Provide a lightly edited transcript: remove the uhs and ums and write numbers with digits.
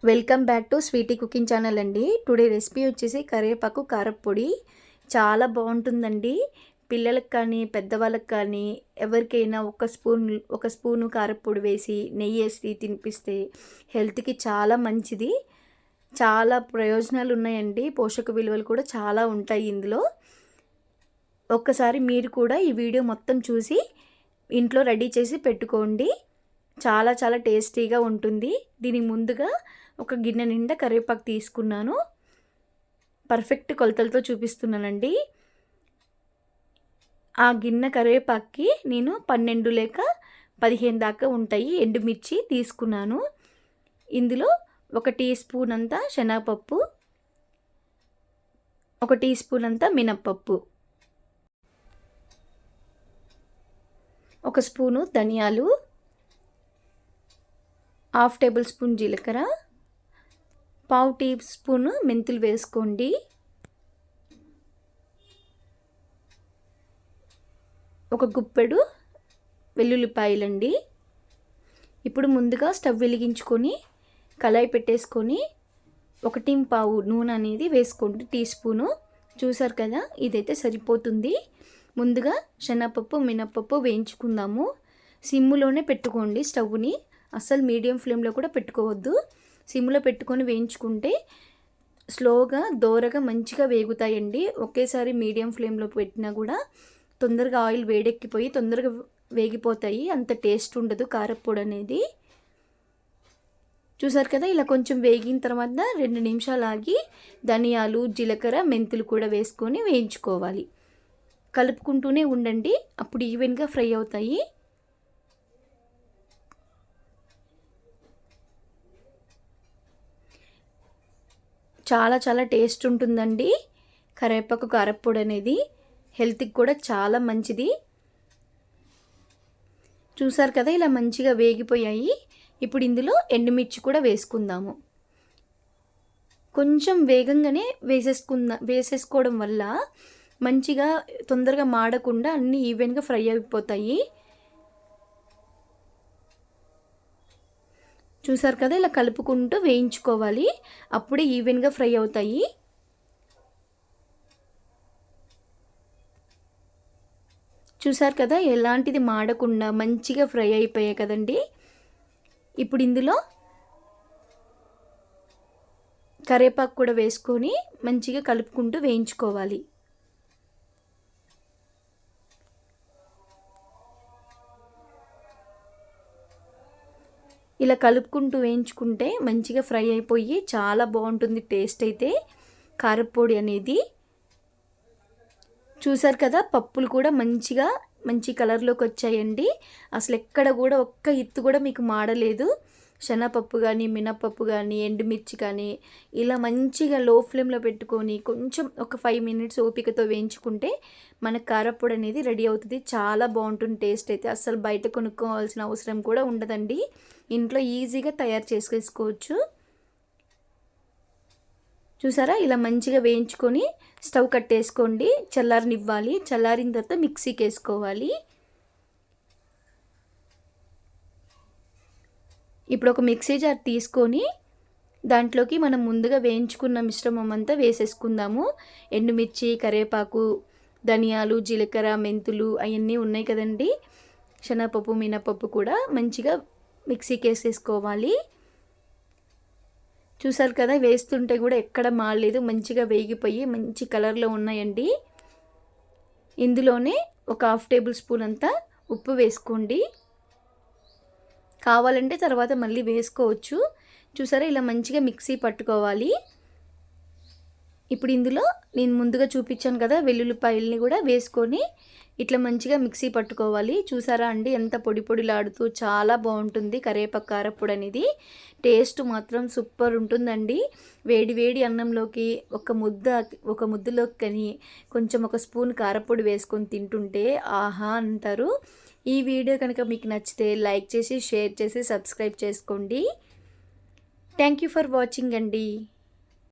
Welcome back to Sweety cooking channel అండి. Today recipe వచ్చేసి కరివేపాకు కారప్పొడి. చాలా బాగుంటుందండి. పిల్లలకు కానీ పెద్దవాళ్ళకి కానీ ఎవరికైనా ఒక స్పూను కారప్పొడి వేసి నెయ్యి వేసి తినిపిస్తే హెల్త్కి చాలా మంచిది. చాలా ప్రయోజనాలు ఉన్నాయండి. పోషక విలువలు కూడా చాలా ఉంటాయి ఇందులో. ఒక్కసారి మీరు కూడా ఈ వీడియో మొత్తం చూసి ఇంట్లో రెడీ చేసి పెట్టుకోండి. చాలా చాలా టేస్టీగా ఉంటుంది. దీనికి ముందుగా ఒక గిన్నె నిండా కరివేపాకు తీసుకున్నాను. పర్ఫెక్ట్ కొలతలతో చూపిస్తున్నానండి. ఆ గిన్నె కరివేపాకుకి నేను 12 లేక 15 దాకా ఉంటాయి ఎండుమిర్చి తీసుకున్నాను. ఇందులో 1 టీ స్పూన్ అంతా శనగపప్పు, 1 టీ స్పూన్ అంతా మినప్పప్పు, 1 స్పూను ధనియాలు, 1/2 టేబుల్ స్పూన్ జీలకర్ర, 1/2 టీ స్పూన్ మెంతులు వేసుకోండి. ఒక గుప్పెడు వెల్లుల్లిపాయలండి. ఇప్పుడు ముందుగా స్టవ్ వెలిగించుకొని కళాయి పెట్టేసుకొని 1.5 నూనె అనేది వేసుకోండి, టీ స్పూను. చూసారు కదా, ఇదైతే సరిపోతుంది. ముందుగా శనగపప్పు మినప్పప్పు వేయించుకుందాము. సిమ్లోనే పెట్టుకోండి స్టవ్ని, అస్సలు మీడియం ఫ్లేమ్లో కూడా పెట్టుకోవద్దు. సిమ్లో పెట్టుకొని వేయించుకుంటే స్లోగా దోరగా మంచిగా వేగుతాయండి. ఒకేసారి మీడియం ఫ్లేమ్లో పెట్టినా కూడా తొందరగా ఆయిల్ వేడెక్కిపోయి తొందరగా వేగిపోతాయి. అంత టేస్ట్ ఉండదు కారప్పొడి అనేది. చూసారు కదా, ఇలా కొంచెం వేగిన తర్వాత 2 నిమిషాలు ఆగి ధనియాలు జీలకర్ర మెంతులు కూడా వేసుకొని వేయించుకోవాలి. కలుపుకుంటూనే ఉండండి, అప్పుడు ఈవెన్గా ఫ్రై అవుతాయి. చాలా చాలా టేస్ట్ ఉంటుందండి కరివేపాకు కారప్పొడి అనేది. హెల్త్కి కూడా చాలా మంచిది. చూసారు కదా, ఇలా మంచిగా వేగిపోయాయి. ఇప్పుడు ఇందులో ఎండుమిర్చి కూడా వేసుకుందాము. కొంచెం వేగంగానే వేసేసుకోవడం వల్ల మంచిగా తొందరగా మాడకుండా అన్నీ ఈవెన్గా ఫ్రై అయిపోతాయి. చూసారు కదా, ఇలా కలుపుకుంటూ వేయించుకోవాలి, అప్పుడే ఈవెన్గా ఫ్రై అవుతాయి. చూసారు కదా, ఎలాంటిది మాడకుండా మంచిగా ఫ్రై అయిపోయాయి కదండి. ఇప్పుడు ఇందులో కరివేపాకు కూడా వేసుకొని మంచిగా కలుపుకుంటూ వేయించుకోవాలి. ఇలా కలుపుకుంటూ వేయించుకుంటే మంచిగా ఫ్రై అయిపోయి చాలా బాగుంటుంది టేస్ట్ అయితే కారప్పొడి అనేది. చూసారు కదా, పప్పులు కూడా మంచి కలర్లోకి వచ్చాయండి. అసలు ఎక్కడ కూడా ఒక్క ఇత్తు కూడా మీకు మాడలేదు. శనగపప్పు కానీ మినప్పప్పు కానీ ఎండుమిర్చి కానీ ఇలా మంచిగా లో ఫ్లేమ్లో పెట్టుకొని కొంచెం ఒక 5 మినిట్స్ ఓపికతో వేయించుకుంటే మనకు కారప్పొడి అనేది రెడీ అవుతుంది. చాలా బాగుంటుంది టేస్ట్ అయితే. అస్సలు బయట కొనుక్కోవాల్సిన అవసరం కూడా ఉండదండి. ఇంట్లో ఈజీగా తయారు చేసుకోవచ్చు. చూసారా, ఇలా మంచిగా వేయించుకొని స్టవ్ కట్టేసుకోండి. చల్లారనివ్వాలి. చల్లారిన తర్వాత మిక్సీకి వేసుకోవాలి. ఇప్పుడు ఒక మిక్సీ జార్ తీసుకొని దాంట్లోకి మనం ముందుగా వేయించుకున్న మిశ్రమం అంతా వేసేసుకుందాము. ఎండుమిర్చి, కరివేపాకు, ధనియాలు, జీలకర్ర, మెంతులు అవన్నీ ఉన్నాయి కదండి. శనగపప్పు మినపప్పు కూడా మంచిగా మిక్సీకి వేసేసుకోవాలి. చూసారు కదా, వేస్తుంటే కూడా ఎక్కడ మాడలేదు, మంచిగా వేగిపోయి మంచి కలర్లో ఉన్నాయండి. ఇందులోనే ఒక 1/2 టేబుల్ స్పూన్ అంతా ఉప్పు వేసుకోండి. కావాలంటే తర్వాత మళ్ళీ వేసుకోవచ్చు. చూసారా, ఇలా మంచిగా మిక్సీ పట్టుకోవాలి. ఇప్పుడు ఇందులో నేను ముందుగా చూపించాను కదా, వెల్లుల్లిపాయల్ని కూడా వేసుకొని ఇట్లా మంచిగా మిక్సీ పట్టుకోవాలి. చూసారా అండి, ఎంత పొడి పొడిలాడుతూ చాలా బాగుంటుంది కరివేపాకు కారప్పొడి అనేది. టేస్ట్ మాత్రం సూపర్ ఉంటుందండి. వేడి వేడి అన్నంలోకి ఒక ముద్దలోకి కానీ కొంచెం ఒక స్పూన్ కారప్పొడి వేసుకొని తింటుంటే ఆహా అంటారు. ఈ వీడియో కనుక మీకు నచ్చితే లైక్ చేసి షేర్ చేసి సబ్స్క్రైబ్ చేసుకోండి. థ్యాంక్ యూ ఫర్ వాచింగ్ అండి.